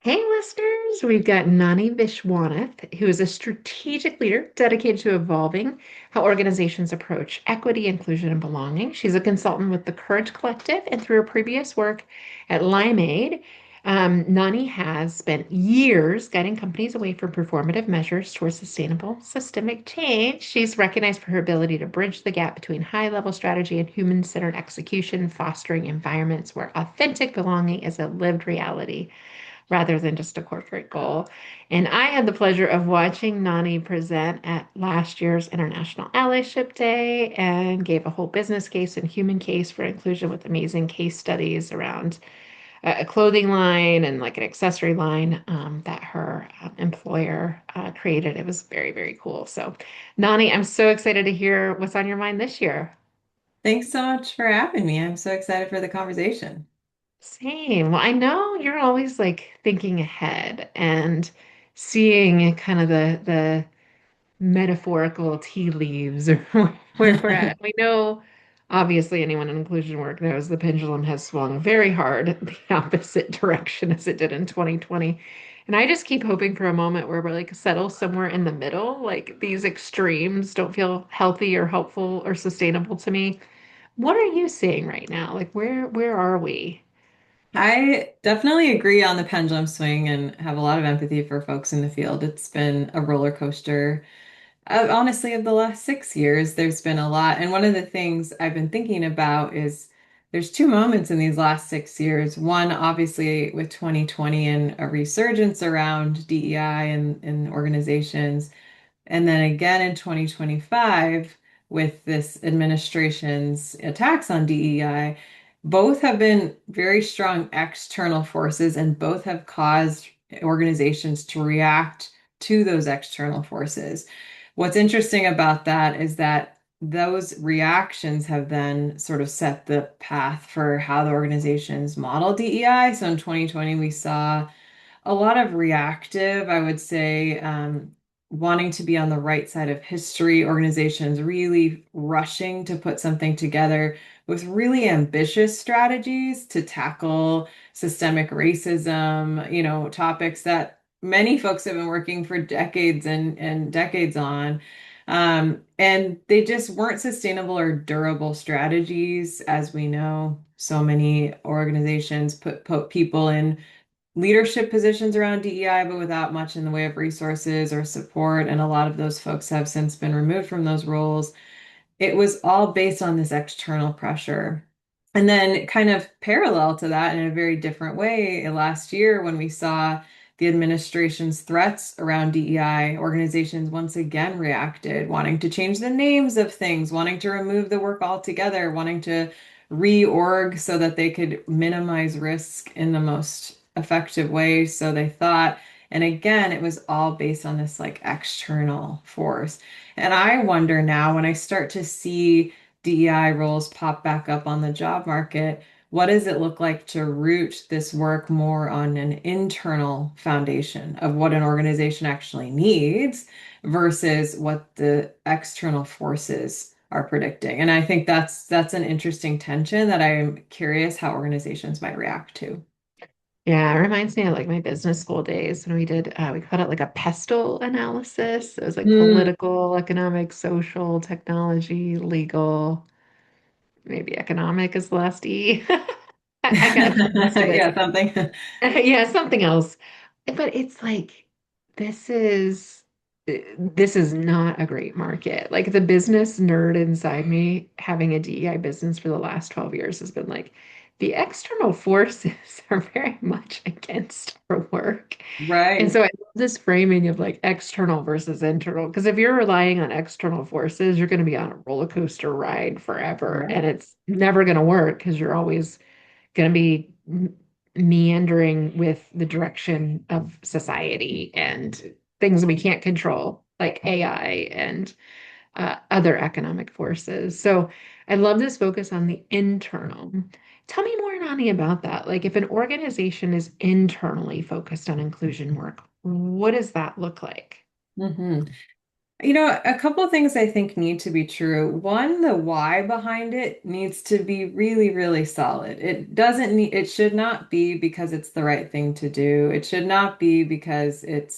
Hey, listeners, we've got Nani Vishwanath, who is a strategic leader dedicated to evolving how organizations approach equity, inclusion, and belonging. She's a consultant with the Courage Collective, and through her previous work at Limeade, Nani has spent years guiding companies away from performative measures towards sustainable systemic change. She's recognized for her ability to bridge the gap between high-level strategy and human-centered execution, fostering environments where authentic belonging is a lived reality rather than just a corporate goal. And I had the pleasure of watching Nani present at last year's International Allyship Day and gave a whole business case and human case for inclusion with amazing case studies around a clothing line and like an accessory line that her employer created. It was very, very cool. So, Nani, I'm so excited to hear what's on your mind this year. Thanks so much for having me. I'm so excited for the conversation. Same. Well, I know you're always like thinking ahead and seeing kind of the metaphorical tea leaves or where we're at. We know, obviously, anyone in inclusion work knows the pendulum has swung very hard the opposite direction as it did in 2020. And I just keep hoping for a moment where we're like settle somewhere in the middle. Like these extremes don't feel healthy or helpful or sustainable to me. What are you seeing right now? Like where are we? I definitely agree on the pendulum swing and have a lot of empathy for folks in the field. It's been a roller coaster. Honestly, of the last 6 years, there's been a lot. And one of the things I've been thinking about is there's two moments in these last 6 years. One, obviously, with 2020 and a resurgence around DEI and organizations. And then again in 2025, with this administration's attacks on DEI, both have been very strong external forces and both have caused organizations to react to those external forces. What's interesting about that is that those reactions have then sort of set the path for how the organizations model DEI. So in 2020, we saw a lot of reactive, I would say, wanting to be on the right side of history, organizations really rushing to put something together with really ambitious strategies to tackle systemic racism, topics that many folks have been working for decades and decades on. And they just weren't sustainable or durable strategies. As we know, so many organizations put people in leadership positions around DEI, but without much in the way of resources or support. And a lot of those folks have since been removed from those roles. It was all based on this external pressure. And then, kind of parallel to that, in a very different way, last year when we saw the administration's threats around DEI, organizations once again reacted, wanting to change the names of things, wanting to remove the work altogether, wanting to reorg so that they could minimize risk in the most effective way. So they thought, and again, it was all based on this like external force. And I wonder now when I start to see DEI roles pop back up on the job market, what does it look like to root this work more on an internal foundation of what an organization actually needs versus what the external forces are predicting? And I think that's an interesting tension that I'm curious how organizations might react to. Yeah, it reminds me of like my business school days when we did, we called it like a pestle analysis. It was like Mm. political, economic, social, technology, legal, maybe economic is the last E. I got most of it. Yeah, something. Yeah, something else. But it's like this is this is not a great market. Like the business nerd inside me, having a DEI business for the last 12 years has been like the external forces are very much against our work. And Right. so I love this framing of like external versus internal. Because if you're relying on external forces, you're going to be on a roller coaster ride forever. And Right. it's never going to work because you're always going to be meandering with the direction of society and things we can't control, like AI and other economic forces. So I love this focus on the internal. Tell me more, Nani, about that. Like, if an organization is internally focused on inclusion work, what does that look like? Hmm. A couple of things I think need to be true. One, the why behind it needs to be really, really solid. It should not be because it's the right thing to do. It should not be because it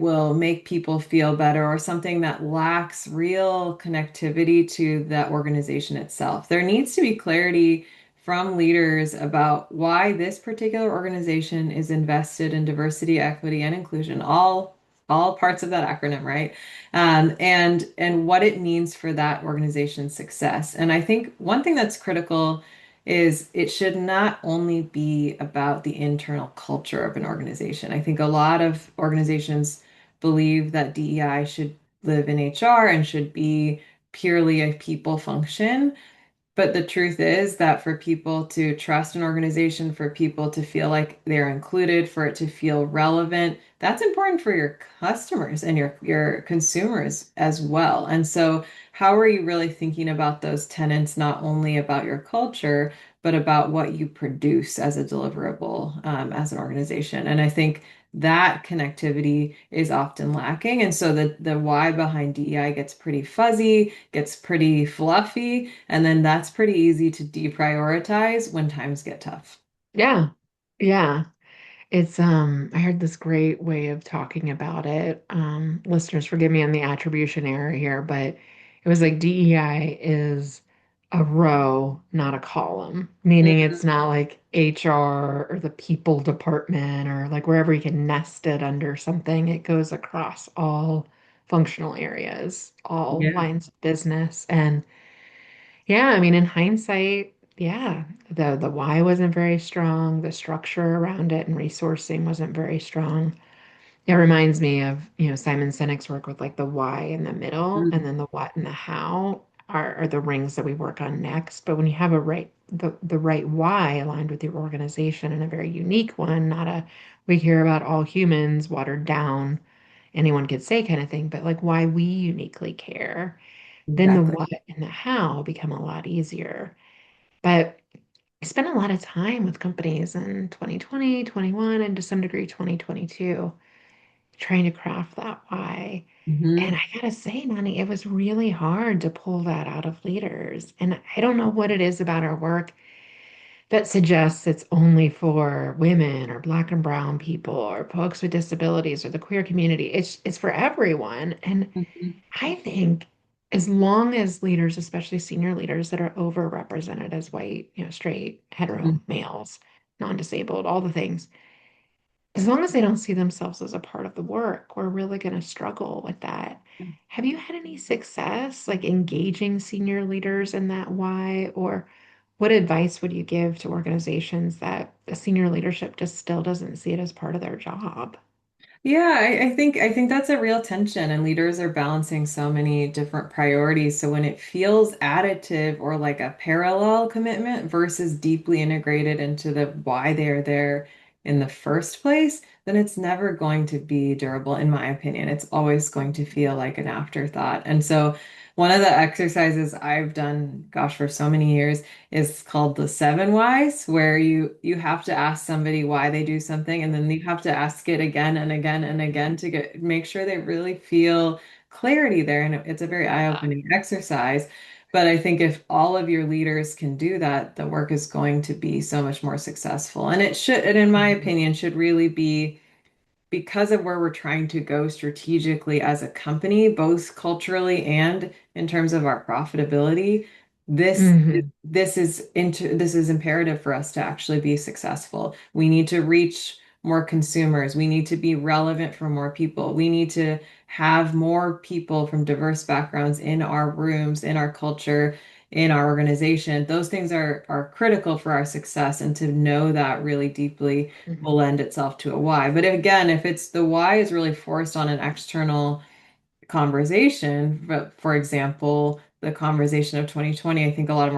will make people feel better or something that lacks real connectivity to that organization itself. There needs to be clarity from leaders about why this particular organization is invested in diversity, equity, and inclusion, all parts of that acronym, right? And what it means for that organization's success. And I think one thing that's critical is it should not only be about the internal culture of an organization. I think a lot of organizations believe that DEI should live in HR and should be purely a people function. But the truth is that for people to trust an organization, for people to feel like they're included, for it to feel relevant, that's important for your customers and your consumers as well. And so, how are you really thinking about those tenets, not only about your culture, but about what you produce as a deliverable as an organization? And I think that connectivity is often lacking. And so the why behind DEI gets pretty fuzzy, gets pretty fluffy, and then that's pretty easy to deprioritize when times get tough. Yeah. Yeah. I heard this great way of talking about it. Listeners, forgive me on the attribution error here, but it was like DEI is a row, not a column, meaning it's not like HR or the people department or like wherever you can nest it under something. It goes across all functional areas, all Yeah. lines of business. And yeah, I mean, in hindsight, yeah, the why wasn't very strong, the structure around it and resourcing wasn't very strong. It reminds me of, Simon Sinek's work with like the why in the middle and Mhm. then the what and the how are the rings that we work on next. But when you have the right why aligned with your organization and a very unique one, not a we care about all humans watered down, anyone could say kind of thing, but like why we uniquely care, then the Exactly. what and the how become a lot easier. But I spent a lot of time with companies in 2020, 21, and to some degree 2022 trying to craft that why. And Hmm. I gotta say, Nani, it was really hard to pull that out of leaders. And I don't know what it is about our work that suggests it's only for women or Black and brown people or folks with disabilities or the queer community. It's for everyone. And Hmm. I think as long as leaders, especially senior leaders that are overrepresented as white, straight, hetero males, non-disabled, all the things, as long as they don't see themselves as a part of the work, we're really going to struggle with that. Have you had any success like engaging senior leaders in that why? Or what advice would you give to organizations that the senior leadership just still doesn't see it as part of their job? Yeah, I think that's a real tension, and leaders are balancing so many different priorities. So when it feels additive or like a parallel commitment versus deeply integrated into the why they're there in the first place, then it's never going to be durable, in my opinion. It's always going to feel like an afterthought. And so one of the exercises I've done, gosh, for so many years is called the seven whys, where you have to ask somebody why they do something, and then you have to ask it again and again and again to make sure they really feel clarity there. And it's a very eye-opening exercise. But I think if all of your leaders can do that, the work is going to be so much more successful. And in my Mhm. opinion, should really be because of where we're trying to go strategically as a company, both culturally and in terms of our profitability, Mhm. this is imperative for us to actually be successful. We need to reach more consumers. We need to be relevant for more people. We need to have more people from diverse backgrounds in our rooms, in our culture, in our organization. Those things are critical for our success, and to know that really deeply will Mhm. lend itself to a why. But again, if it's the why is really forced on an external conversation, but for example, the conversation of 2020, I think a lot of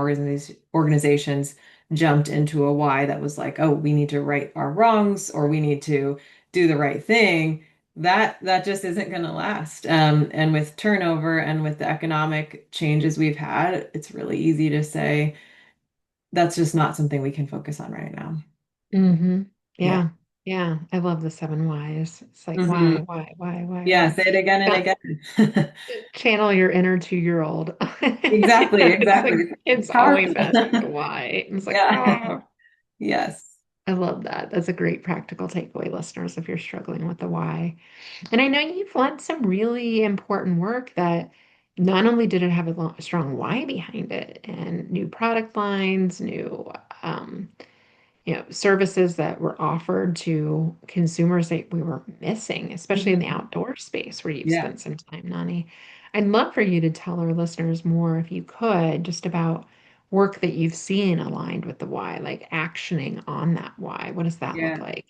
organizations jumped into a why that was like, oh, we need to right our wrongs or we need to do the right thing. That just isn't going to last. And with turnover and with the economic changes we've had, it's really easy to say that's just not something we can focus on right now. Mhm. Yeah. Yeah. Yeah, I love the seven whys. It's like Hmm. Yeah, why? say it again and Chan- again. Channel your inner 2-year-old. Exactly, It's like exactly. it's always Powerful. asking the why. And it's like, Yeah. oh, Yes. I love that. That's a great practical takeaway, listeners, if you're struggling with the why. And I know you've led some really important work that not only did it have a strong why behind it and new product lines, new um, services that were offered to consumers that we were missing, especially in the Mhm. outdoor space where you've Yeah. spent some time, Nani. I'd love for you to tell our listeners more, if you could, just about work that you've seen aligned with the why, like actioning on that why. What does that look Yeah. like?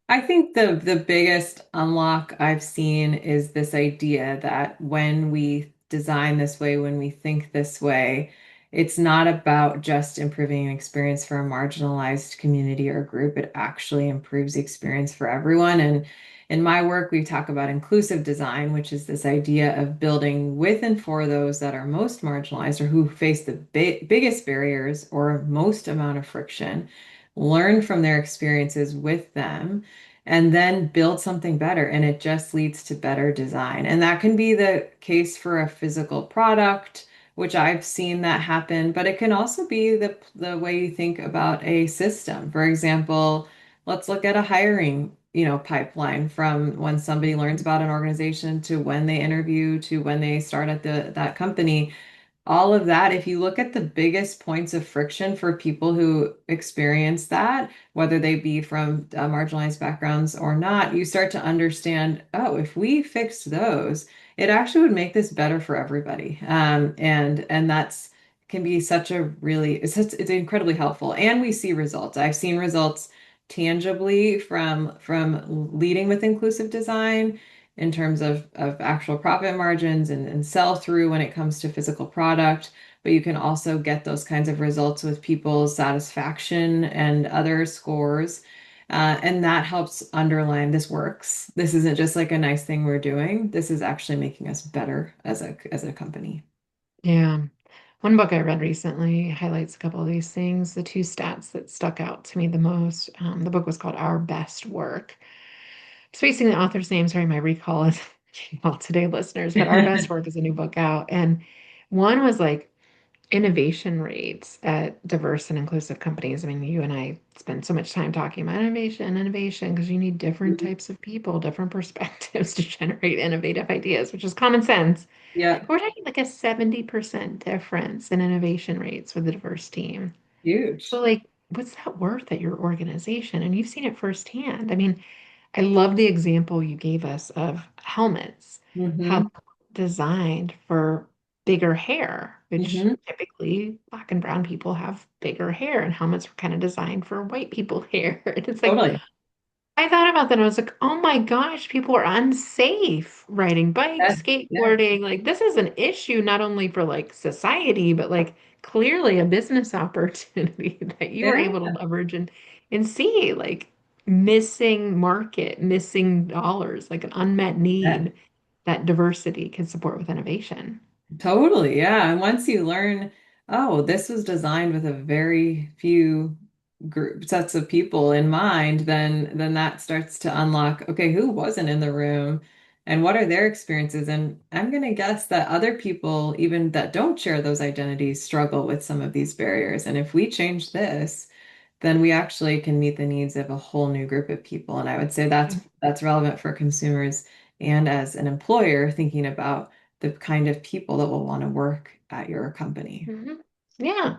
I think the biggest unlock I've seen is this idea that when we design this way, when we think this way, it's not about just improving an experience for a marginalized community or group. It actually improves the experience for everyone. And in my work, we talk about inclusive design, which is this idea of building with and for those that are most marginalized or who face the biggest barriers or most amount of friction, learn from their experiences with them and then build something better. And it just leads to better design. And that can be the case for a physical product, which I've seen that happen, but it can also be the way you think about a system. For example, let's look at a hiring, pipeline from when somebody learns about an organization to when they interview to when they start at that company, all of that, if you look at the biggest points of friction for people who experience that, whether they be from marginalized backgrounds or not, you start to understand, oh, if we fixed those, it actually would make this better for everybody. And that's can be such a really it's incredibly helpful. And we see results. I've seen results tangibly from leading with inclusive design in terms of actual profit margins and sell through when it comes to physical product. But you can also get those kinds of results with people's satisfaction and other scores. And that helps underline this works. This isn't just like a nice thing we're doing. This is actually making us better as a company. Yeah. One book I read recently highlights a couple of these things. The two stats that stuck out to me the most. The book was called Our Best Work. Spacing the author's name, sorry, my recall is all today, listeners, but Our Best Work is a new book out. And one was like innovation rates at diverse and inclusive companies. I mean, you and I spend so much time talking about innovation, because you need different Mhm. types of people, different perspectives to generate innovative ideas, which is common sense. Yeah, But we're talking like a 70% difference in innovation rates with a diverse team. So, huge. like, what's that worth at your organization? And you've seen it firsthand. I mean, I love the example you gave us of helmets, how Hmm. they're designed for bigger hair, which Hmm. typically black and brown people have bigger hair, and helmets were kind of designed for white people hair. And it's like, Totally. I thought about that and I was like, oh my gosh, people are unsafe riding bikes, Yeah, skateboarding. Like, this is an issue not only for like society, but like clearly a business opportunity that you were yeah, able to leverage and see like missing market, missing dollars, like an unmet yeah. need that diversity can support with innovation. Totally, yeah. And once you learn, oh, this was designed with a very few group sets of people in mind, then that starts to unlock, okay, who wasn't in the room and what are their experiences? And I'm gonna guess that other people, even that don't share those identities, struggle with some of these barriers. And if we change this, then we actually can meet the needs of a whole new group of people. And I would say that's relevant for consumers and as an employer thinking about the kind of people that will want to work at your company. Mhm. Yeah.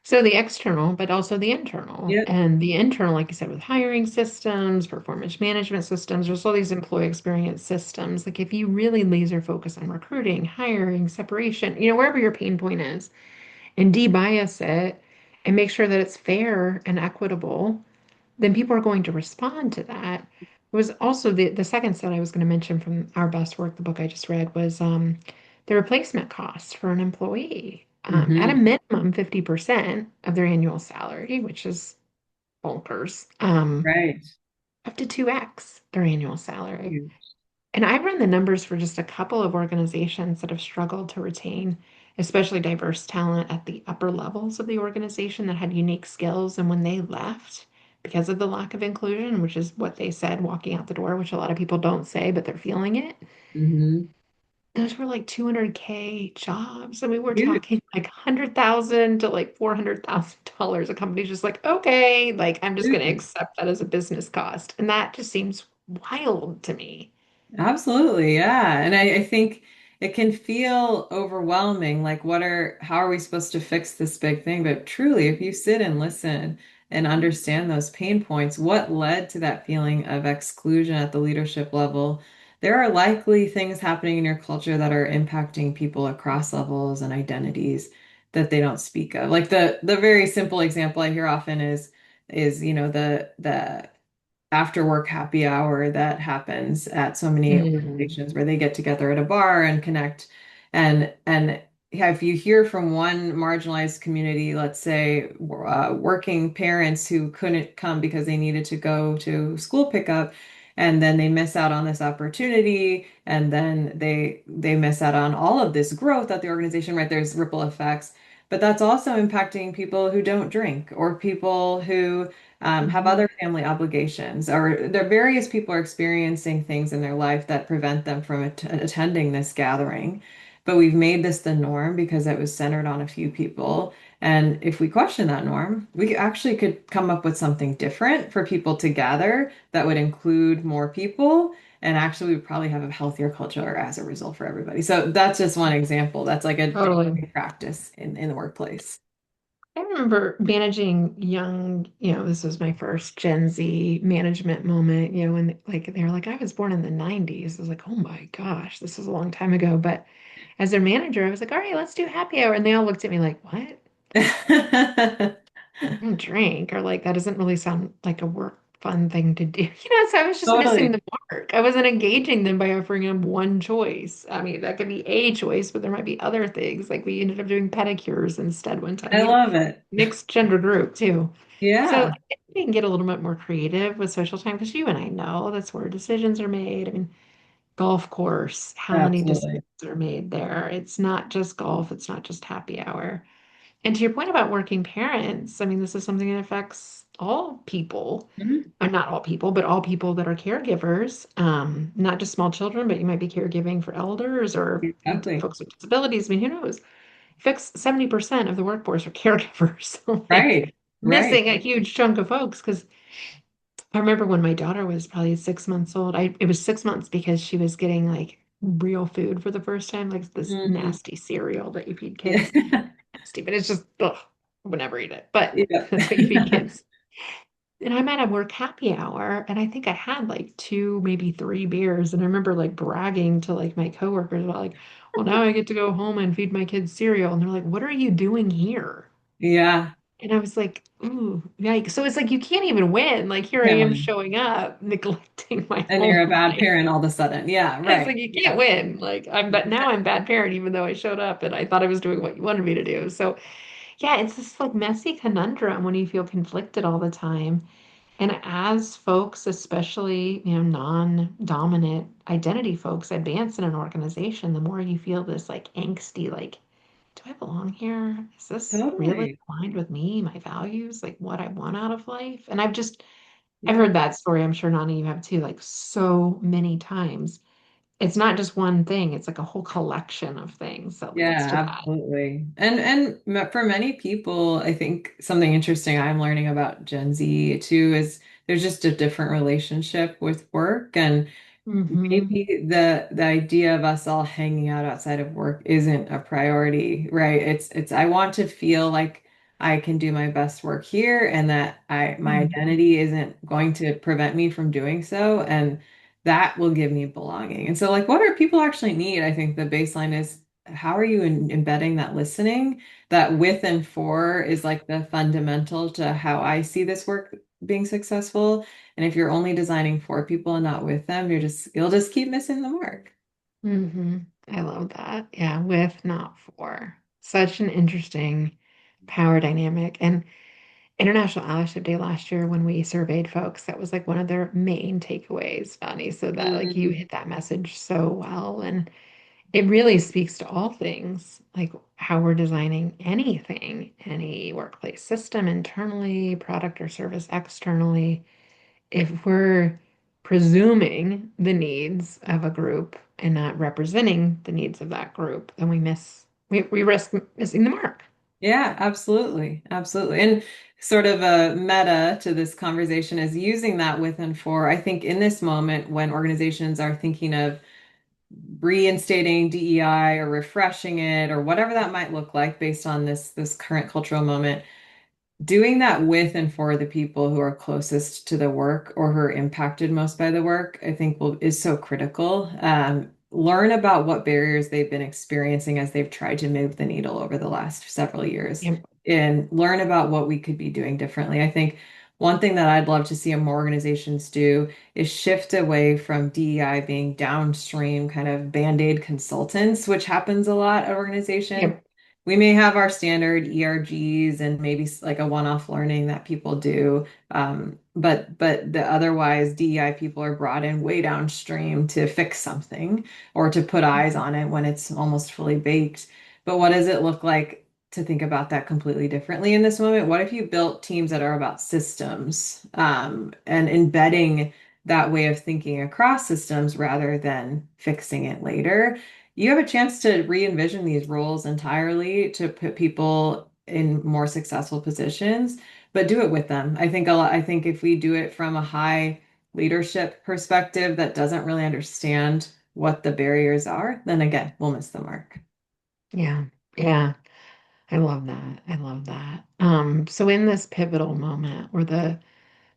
So the external, but also the internal. Yeah. And the internal, like you said, with hiring systems, performance management systems, there's all these employee experience systems. Like if you really laser focus on recruiting, hiring, separation, wherever your pain point is, and debias it and make sure that it's fair and equitable, then people are going to respond to that. It was also the second set I was going to mention from Our Best Work, the book I just read, was the replacement cost for an employee. At a Hmm. minimum, 50% of their annual salary, which is bonkers, Right. up to 2x their annual salary. Huge. And I've run the numbers for just a couple of organizations that have struggled to retain, especially diverse talent at the upper levels of the organization that had unique skills. And when they left, because of the lack of inclusion, which is what they said walking out the door, which a lot of people don't say, but they're feeling it. Hmm. Those were like 200K jobs. I mean, we're Huge. talking like 100,000 to like $400,000. A company's just like, okay, like I'm just going to Huge. accept that as a business cost. And that just seems wild to me. Absolutely, yeah. And I think it can feel overwhelming. Like, how are we supposed to fix this big thing? But truly, if you sit and listen and understand those pain points, what led to that feeling of exclusion at the leadership level, there are likely things happening in your culture that are impacting people across levels and identities that they don't speak of. Like the very simple example I hear often is, the after work happy hour that happens at so many Mm. organizations where they get together at a bar and connect. And yeah, if you hear from one marginalized community, let's say working parents who couldn't come because they needed to go to school pickup, and then they miss out on this opportunity, and then they miss out on all of this growth at the organization, right? There's ripple effects. But that's also impacting people who don't drink or people who have Mhm. other family obligations, or there various people are experiencing things in their life that prevent them from attending this gathering. But we've made this the norm because it was centered on a few people. And if we question that norm, we actually could come up with something different for people to gather that would include more people. And actually, we would probably have a healthier culture as a result for everybody. So that's just one example. That's like a Totally. daily practice in the workplace. I remember managing young, this was my first Gen Z management moment, when like they were like, I was born in the 90s. I was like, oh my gosh, this is a long time ago. But as their manager, I was like, all right, let's do happy hour. And they all looked at me like, what? I don't drink, or like that doesn't really sound like a work fun thing to do. So I was just missing Totally. the mark. I wasn't engaging them by offering them one choice. I mean, that could be a choice, but there might be other things. Like we ended up doing pedicures instead one time. I love it. Mixed gender group too. So Yeah, I think we can get a little bit more creative with social time because you and I know that's where decisions are made. I mean, golf course, how many decisions absolutely. are made there? It's not just golf, it's not just happy hour. And to your point about working parents, I mean, this is something that affects all people, Mhm. or not all people, but all people that are caregivers, not just small children, but you might be caregiving for elders or Exactly. folks with disabilities. I mean, who knows? Affects 70% of the workforce are caregivers. So, like, Right. Right. missing a huge chunk of folks. Because I remember when my daughter was probably 6 months old, it was 6 months because she was getting like real food for the first time, like this Mhm. nasty cereal that you feed Yeah. kids nasty, but it's just, ugh, I would never eat it. But Yeah. that's what you feed kids. And I might have work happy hour, and I think I had like two, maybe three beers. And I remember like bragging to like my coworkers about like, well, now I get to go home and feed my kids cereal. And they're like, what are you doing here? Yeah. And I was like, ooh, yikes. So it's like you can't even win. Like here I Can't am win. showing up, neglecting my And you're home a bad life. parent all of a sudden. Yeah. It's Right. like you can't Yeah. win. Like but now I'm bad parent, even though I showed up and I thought I was doing what you wanted me to do. So yeah, it's this like messy conundrum when you feel conflicted all the time. And as folks, especially, non-dominant identity folks advance in an organization, the more you feel this like angsty, like, do I belong here? Is this really Totally. aligned with me, my values, like what I want out of life? And I've Yeah. heard that story. I'm sure Nani, you have too, like so many times. It's not just one thing, it's like a whole collection of things that leads to Yeah, that. absolutely. For many people, I think something interesting I'm learning about Gen Z too is there's just a different relationship with work, and Hmm. maybe the idea of us all hanging out outside of work isn't a priority, right? It's I want to feel like I can do my best work here and that I my identity isn't going to prevent me from doing so, and that will give me belonging. And so like what do people actually need? I think the baseline is how are you embedding that listening? That with and for is like the fundamental to how I see this work being successful. And if you're only designing for people and not with them, you'll just keep missing the mark. Hmm. I love that. Yeah, with, not for. Such an interesting power dynamic. And International Allyship Day last year, when we surveyed folks, that was like one of their main takeaways, Bonnie. So that like you Mm, hit that message so well. And it really speaks to all things, like how we're designing anything, any workplace system internally, product or service externally. If we're presuming the needs of a group and not representing the needs of that group, then we risk missing the mark. Yeah, absolutely. Absolutely. And sort of a meta to this conversation is using that with and for. I think in this moment when organizations are thinking of reinstating DEI or refreshing it or whatever that might look like based on this current cultural moment, doing that with and for the people who are closest to the work or who are impacted most by the work, I think is so critical. Learn about what barriers they've been experiencing as they've tried to move the needle over the last several years Yep. and learn about what we could be doing differently. I think one thing that I'd love to see more organizations do is shift away from DEI being downstream kind of band-aid consultants, which happens a lot at organizations. Yep. We may have our standard ERGs and maybe like a one-off learning that people do. But the otherwise DEI people are brought in way downstream to fix something or to put eyes on it when it's almost fully baked. But what does it look like to think about that completely differently in this moment? What if you built teams that are about systems, and embedding that way of thinking across systems rather than fixing it later? You have a chance to re-envision these roles entirely to put people in more successful positions, but do it with them. I think if we do it from a high leadership perspective that doesn't really understand what the barriers are, then again, we'll miss the mark. Yeah. Yeah. I love that. I love that. So in this pivotal moment where the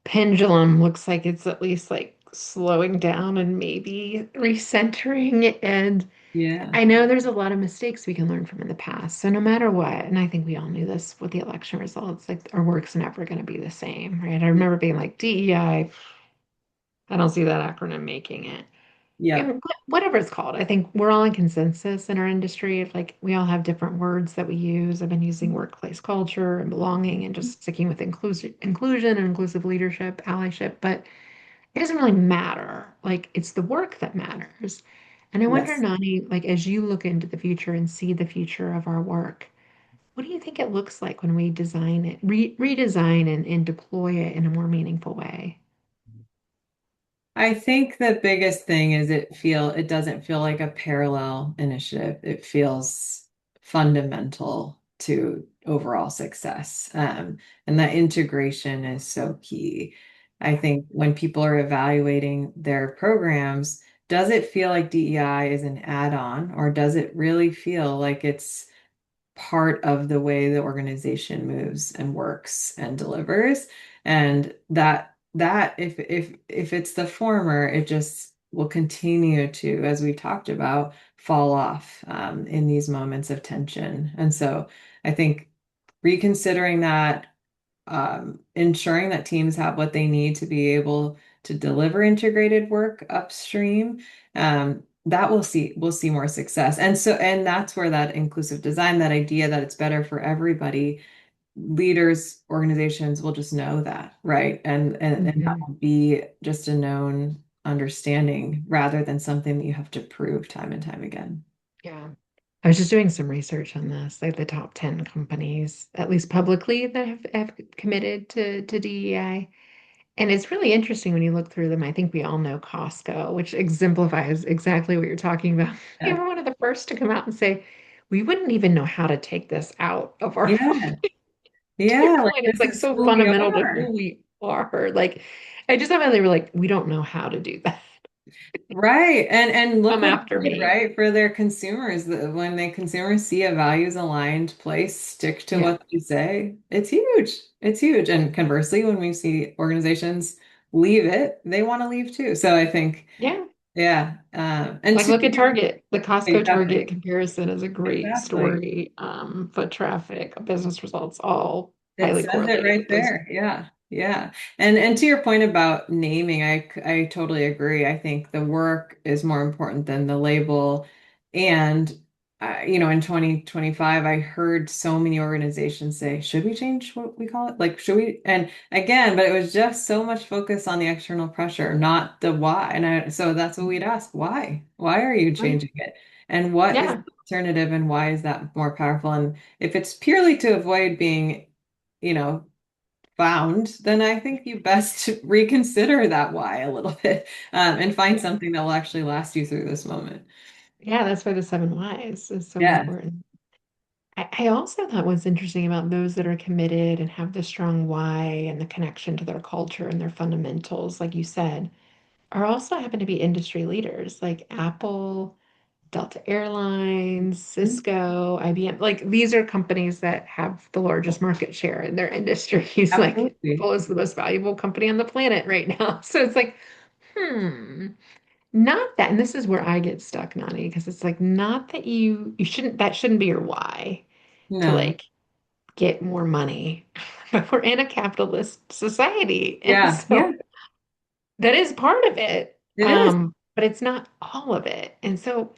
pendulum looks like it's at least like slowing down and maybe recentering, and Yeah. I know there's a lot of mistakes we can learn from in the past. So no matter what, and I think we all knew this with the election results, like our work's never going to be the same, right? I remember being like DEI, I don't see that acronym making it. Yep. And whatever it's called, I think we're all in consensus in our industry. Of like we all have different words that we use. I've been using workplace culture and belonging and just sticking with inclusion and inclusive leadership, allyship, but it doesn't really matter. Like it's the work that matters. And I wonder, Yes. Nani, like as you look into the future and see the future of our work, what do you think it looks like when we design it, redesign and deploy it in a more meaningful way? I think the biggest thing is it doesn't feel like a parallel initiative. It feels fundamental to overall success. And that integration is so key. I think when people are evaluating their programs, does it feel like DEI is an add-on, or does it really feel like it's part of the way the organization moves and works and delivers? And that if it's the former, it just will continue to, as we've talked about, fall off, in these moments of tension. And so I think reconsidering that, ensuring that teams have what they need to be able to deliver integrated work upstream, that we'll see more success. And that's where that inclusive design, that idea that it's better for everybody, leaders, organizations will just know that, right? And that Mhm. will be just a known understanding rather than something that you have to prove time and time again. Yeah. I was just doing some research on this, like the top 10 companies, at least publicly, that have committed to DEI. And it's really interesting when you look through them. I think we all know Costco, which exemplifies exactly what you're talking about. They Yeah. were one of the first to come out and say, we wouldn't even know how to take this out of our Yeah. to your Yeah. Like point, it's this like is so who we fundamental to who are. we are. Like, I just thought they were like, we don't know how to do that. Right. And look Come what it after did, me. right, for their consumers. When the consumers see a values aligned place, stick to Yeah. what they say, it's huge. It's huge. And conversely, when we see organizations leave it, they want to leave too. So I think, Yeah. yeah. And Like, to look at Target. The Costco exactly, Target comparison is a great exactly. story. Foot traffic, business results, all It highly says it correlated right with those. there. Yeah. Yeah. And to your point about naming, I totally agree. I think the work is more important than the label. And in 2025, I heard so many organizations say, should we change what we call it? Like, should we? And again, but it was just so much focus on the external pressure, not the why. So that's what we'd ask, why? Why are you Right. changing it? And what is Yeah. the alternative and why is that more powerful? And if it's purely to avoid being, you know, bound, then I think you best reconsider that why a little bit, and find Yeah. something that will actually last you through this moment. Yeah, that's why the seven whys is so Yeah. important. I also thought what's interesting about those that are committed and have the strong why and the connection to their culture and their fundamentals, like you said, are also happen to be industry leaders like Apple, Delta Airlines, Cisco, IBM. Like these are companies that have the largest market share in their industries. Like Absolutely. Apple is the most valuable company on the planet right now. So it's like, hmm, not that. And this is where I get stuck, Nani, because it's like not that you shouldn't that shouldn't be your why to No. like get more money. But we're in a capitalist society. And Yeah. Yeah. so that is part of it. It is. But it's not all of it. And so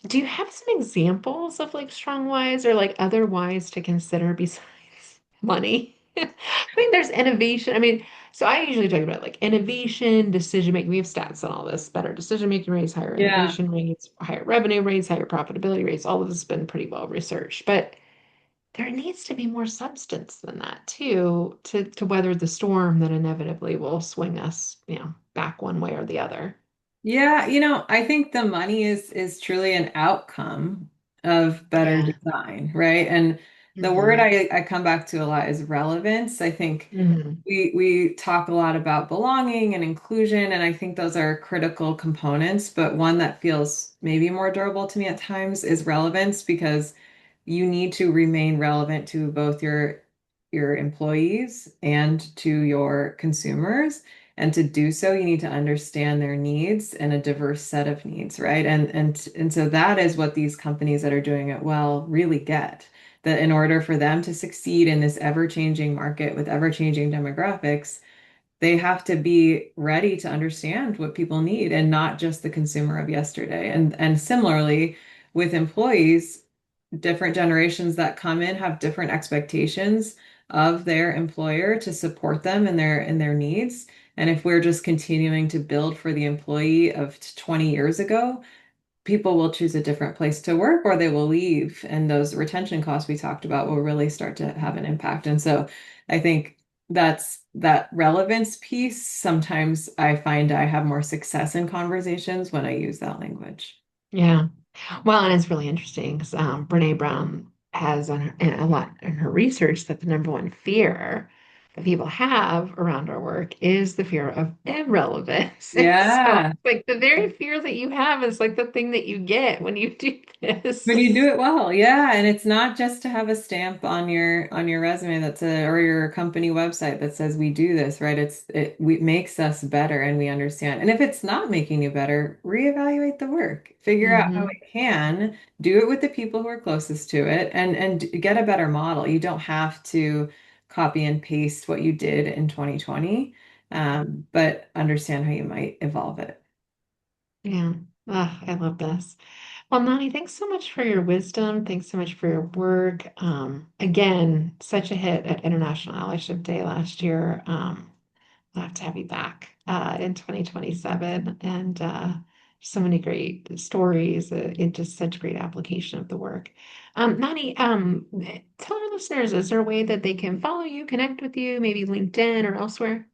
do you have some examples of like strong whys or like other whys to consider besides money? I mean, there's innovation. I mean, so I usually talk about like innovation, decision making. We have stats on all this, better decision making rates, higher Yeah. innovation rates, higher revenue rates, higher profitability rates. All of this has been pretty well researched. But there needs to be more substance than that too, to weather the storm that inevitably will swing us, back one way or the other. Yeah, I think the money is truly an outcome of better Yeah. design, right? And the word Hmm. I come back to a lot is relevance. I think Hmm. we talk a lot about belonging and inclusion, and I think those are critical components, but one that feels maybe more durable to me at times is relevance because you need to remain relevant to both your employees and to your consumers. And to do so, you need to understand their needs and a diverse set of needs, right? And so that is what these companies that are doing it well really get. That in order for them to succeed in this ever-changing market with ever-changing demographics, they have to be ready to understand what people need and not just the consumer of yesterday. And similarly, with employees, different generations that come in have different expectations of their employer to support them in their needs. And if we're just continuing to build for the employee of 20 years ago, people will choose a different place to work or they will leave. And those retention costs we talked about will really start to have an impact. And so I think that relevance piece. Sometimes I find I have more success in conversations when I use that language. Yeah. Well, and it's really interesting because Brene Brown has on her, and a lot in her research that the number one fear that people have around our work is the fear of irrelevance. And so, Yeah. like, the very fear that you have is like the thing that you get when you do When you do this. it well, yeah, and it's not just to have a stamp on your resume or your company website that says we do this, right? It makes us better and we understand. And if it's not making you better, reevaluate the work. Figure out how Hmm. it can. Do it with the people who are closest to it and get a better model. You don't have to copy and paste what you did in 2020, but understand how you might evolve it. Yeah. I love this. Well, Nani, thanks so much for your wisdom. Thanks so much for your work. Again, such a hit at International Allyship Day last year. I'll have to have you back in 2027. And so many great stories and just such great application of the work. Nani, tell our listeners, is there a way that they can follow you, connect with you, maybe LinkedIn or elsewhere?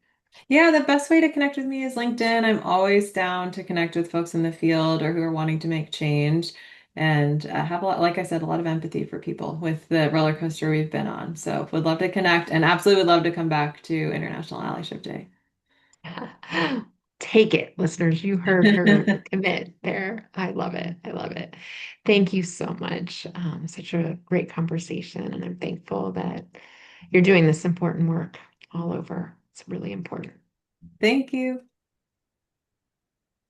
Yeah, the best way to connect with me is LinkedIn. I'm always down to connect with folks in the field or who are wanting to make change and have a lot, like I said, a lot of empathy for people with the roller coaster we've been on. So would love to connect and absolutely would love to come back to International Allyship Day. Take it, listeners. You heard her commit there. I love it. I love it. Thank you so much. Such a great conversation, and I'm thankful that you're doing this important work all over. It's really important. Thank you.